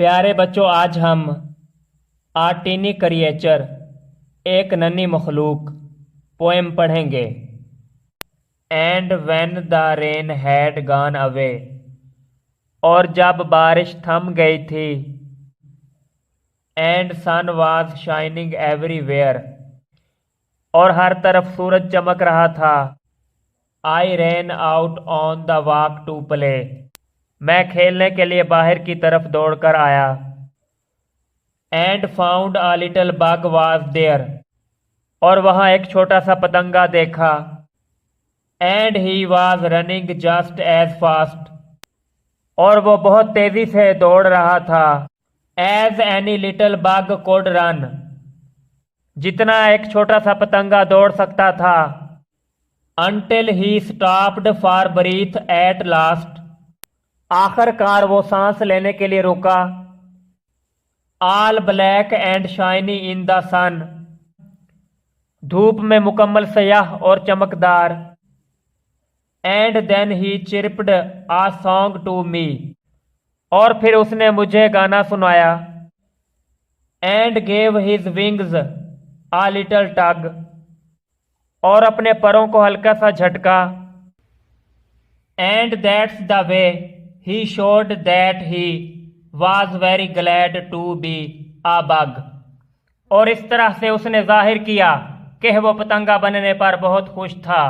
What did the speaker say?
प्यारे बच्चों, आज हम आ टीनी क्रिएचर एक नन्ही मखलूक पोएम पढ़ेंगे। And when the rain had gone away, और जब बारिश थम गई थी। And sun was shining everywhere, और हर तरफ सूरज चमक रहा था। I ran out on the walk to play, मैं खेलने के लिए बाहर की तरफ दौड़कर आया। And found a little bug was there, और वहां एक छोटा सा पतंगा देखा। And he was running just as fast, और वो बहुत तेजी से दौड़ रहा था। As any little bug could run, जितना एक छोटा सा पतंगा दौड़ सकता था। Until he stopped for breath at last, आखिरकार वो सांस लेने के लिए रुका। All black and shiny in the sun, धूप में मुकम्मल स्याह और चमकदार। And then he chirped a song to me, और फिर उसने मुझे गाना सुनाया। And gave his wings a little tug, और अपने परों को हल्का सा झटका। And that's the way he showed that he was very glad to be a bug, और इस तरह से उसने जाहिर किया कि वो पतंगा बनने पर बहुत खुश था।